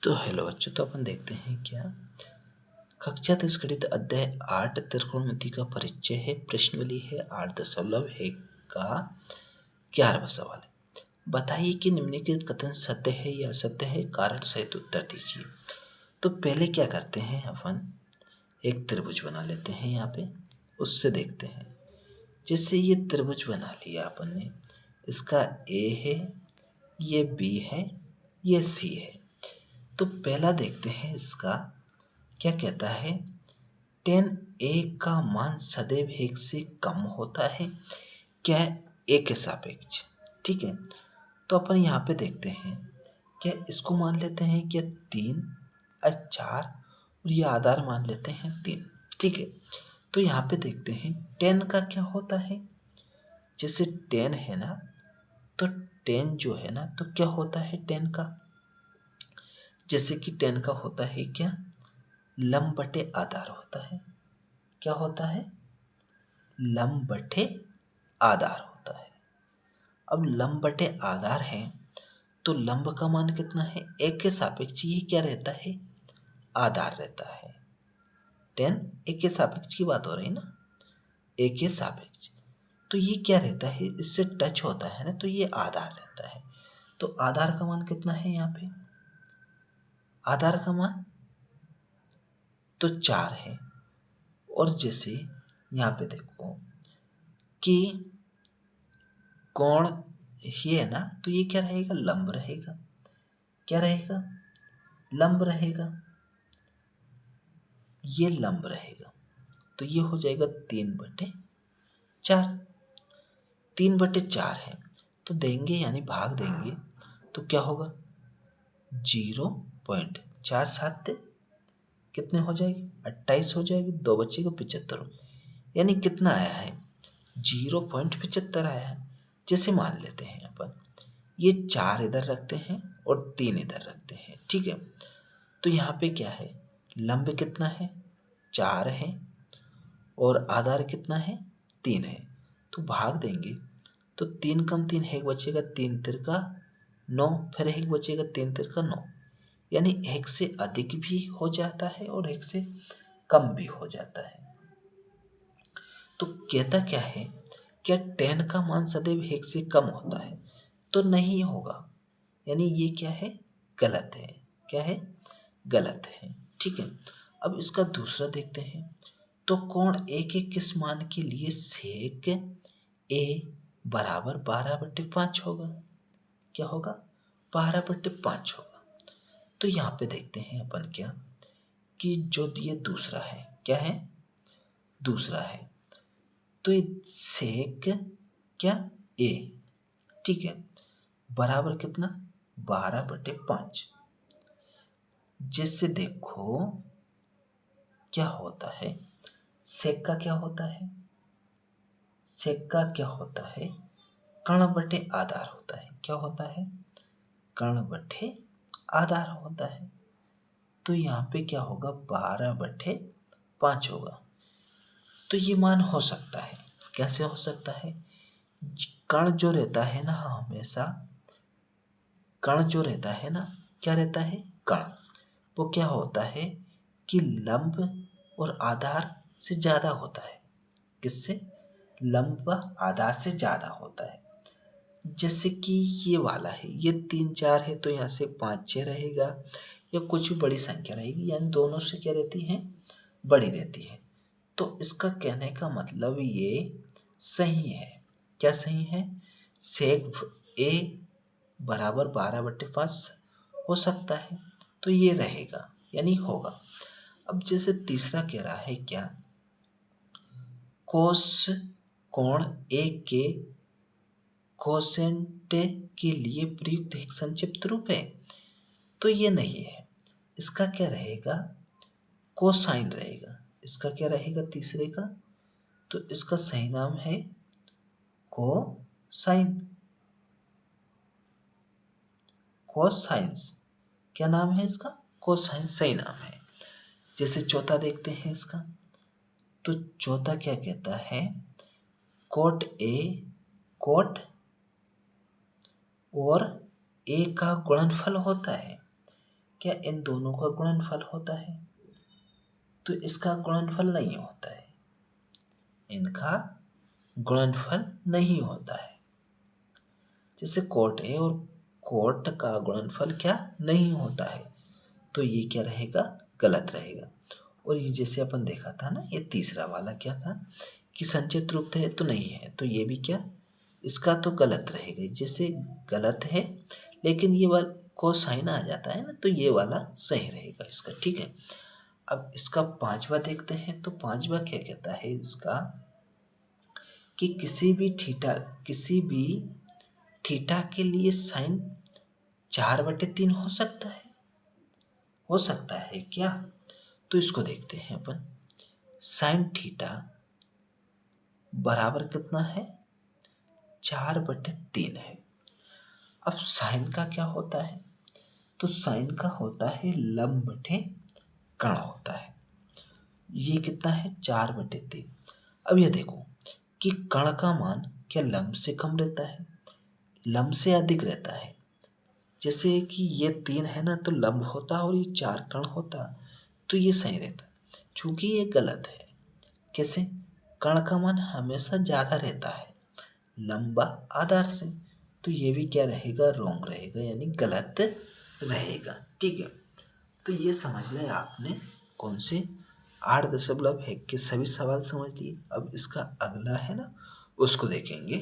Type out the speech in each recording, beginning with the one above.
तो हेलो बच्चों, तो अपन देखते हैं क्या कक्षा 10 गणित अध्याय 8 त्रिकोणमिति का परिचय है। प्रश्नावली है 8.1 का 11वां सवाल है। बताइए कि निम्नलिखित कथन सत्य है या असत्य है, कारण सहित उत्तर दीजिए। तो पहले क्या करते हैं, अपन एक त्रिभुज बना लेते हैं। यहाँ पे उससे देखते हैं। जिससे ये त्रिभुज बना लिया अपन ने, इसका ए है, ये बी है, ये सी है। तो पहला देखते हैं, इसका क्या कहता है, tan a का मान सदैव 1 से कम होता है क्या a के सापेक्ष। ठीक है, तो अपन यहाँ पे देखते हैं, क्या इसको मान लेते हैं क्या 3 और 4 और ये आधार मान लेते हैं 3। ठीक है, तो यहाँ पे देखते हैं tan का क्या होता है। जैसे tan है ना, तो tan जो है ना, तो क्या होता है tan का, जैसे कि tan का होता है क्या, लंब बटे आधार होता है। क्या होता है, लंब बटे आधार होता है। अब लंब बटे आधार है, तो लंब का मान कितना है, एक के सापेक्ष ये क्या रहता है, आधार रहता है। tan एक के सापेक्ष की बात हो रही ना, एक के सापेक्ष, तो ये क्या रहता है, इससे टच होता है ना, तो ये आधार रहता है। तो आधार का मान कितना है, यहाँ पे आधार का मान तो 4 है। और जैसे यहाँ पे देखो कि कोण ये है ना, तो ये क्या रहेगा, लंब रहेगा। क्या रहेगा, लंब रहेगा, ये लंब रहेगा। तो ये हो जाएगा 3/4। 3/4 है, तो देंगे यानी भाग देंगे, तो क्या होगा 0.47 कितने हो जाएगी, 28 हो जाएगी। 2 बचेगा 75, यानी कितना आया है, 0.75 आया है। जैसे मान लेते हैं अपन, ये 4 इधर रखते हैं और 3 इधर रखते हैं। ठीक है, तो यहाँ पे क्या है, लंब कितना है, 4 है, और आधार कितना है, 3 है। तो भाग देंगे, तो 3 कम 3 एक बचेगा, 3 तिरका 9, फिर एक बचेगा, 3 तिरका 9, यानी 1 से अधिक भी हो जाता है और 1 से कम भी हो जाता है। तो कहता क्या है, क्या tan का मान सदैव 1 से कम होता है, तो नहीं होगा, यानी ये क्या है, गलत है। क्या है, गलत है। ठीक है, अब इसका दूसरा देखते हैं। तो कोण ए के किस मान के लिए सेक ए बराबर 12/5 होगा। क्या होगा, 12/5 होगा। तो यहाँ पे देखते हैं अपन क्या, कि जो ये दूसरा है, क्या है, दूसरा है, तो ये सेक क्या ए, ठीक है, बराबर कितना, 12/5। जिससे देखो क्या होता है, सेक का क्या होता है, सेक का क्या होता है, कर्ण बटे आधार होता है। क्या होता है, कर्ण बटे आधार होता है। तो यहाँ पे क्या होगा, 12/5 होगा। तो ये मान हो सकता है, कैसे हो सकता है, कर्ण जो रहता है ना, हमेशा कर्ण जो रहता है ना, क्या रहता है, कर्ण वो क्या होता है कि लंब और आधार से ज़्यादा होता है। किससे, लंब व आधार से ज़्यादा होता है। जैसे कि ये वाला है, ये 3 4 है, तो यहाँ से 5 6 रहेगा, या कुछ भी बड़ी संख्या रहेगी, यानी दोनों से क्या रहती है, बड़ी रहती है। तो इसका कहने का मतलब ये सही है। क्या सही है, सेक ए बराबर 12/5 हो सकता है, तो ये रहेगा, यानी होगा। अब जैसे तीसरा कह रहा है क्या, कोस कोण ए के कोसेंट के लिए प्रयुक्त एक संक्षिप्त रूप है, तो ये नहीं है। इसका क्या रहेगा, कोसाइन रहेगा। इसका क्या रहेगा, तीसरे का, तो इसका सही नाम है कोसाइन, कोसाइंस। क्या नाम है इसका, कोसाइंस सही नाम है। जैसे चौथा देखते हैं इसका, तो चौथा क्या कहता है, कोट ए कोट और ए का गुणनफल होता है। क्या इन दोनों का गुणनफल होता है? तो इसका गुणनफल नहीं होता है, इनका गुणनफल नहीं होता है। जैसे कोट ए और कोट का गुणनफल क्या नहीं होता है, तो ये क्या रहेगा? गलत रहेगा। और ये जैसे अपन देखा था ना, ये तीसरा वाला क्या था कि संचित रूप है तो नहीं है, तो ये भी क्या, इसका तो गलत रहेगा। जैसे गलत है लेकिन ये वाला कोसाइन आ जाता है ना, तो ये वाला सही रहेगा इसका। ठीक है, अब इसका पांचवा देखते हैं। तो पांचवा क्या कहता है इसका कि किसी भी थीटा के लिए साइन 4/3 हो सकता है क्या? तो इसको देखते हैं अपन। साइन थीटा बराबर कितना है? 4/3 है। अब साइन का क्या होता है? तो साइन का होता है लंब बटे कर्ण होता है। ये कितना है? 4/3। अब ये देखो कि कर्ण का मान क्या लंब से कम रहता है, लंब से अधिक रहता है। जैसे कि ये 3 है ना, तो लंब होता और ये 4 कर्ण होता, तो ये सही रहता। चूंकि ये गलत है। कैसे? कर्ण का मान हमेशा ज़्यादा रहता है लंबा आधार से, तो ये भी क्या रहेगा? रॉन्ग रहेगा, यानी गलत रहेगा। ठीक है, तो ये समझ लिया आपने कौन से 8.1 के सभी सवाल समझ लिए। अब इसका अगला है ना, उसको देखेंगे।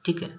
ठीक है।